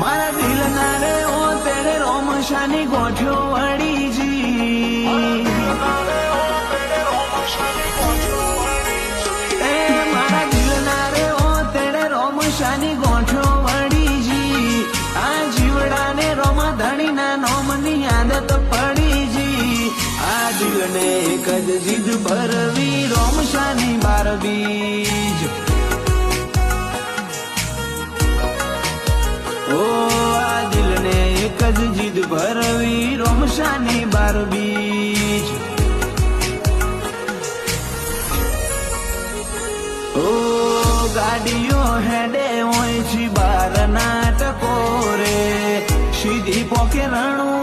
મારા દિલ ના રે ઓ તેરે રોમશાની ગોઠ્યો વળીજી એ મારા દિલ ના રે ઓ તેરે રોમશાની ગોઠ્યો વળીજી આ જીવડાને રોમા ધણીના નોમની આદત પડીજી આ દિલને એક જ જીદ ભરવી રોમશાની બારબીજ ઓ આ દિલને એક જ જીદ ભરવી રોમશાની બારબીજ ઓ ગાડીઓ હેડે હોય છે બાર નાટકો રે સીધી પોકે રણું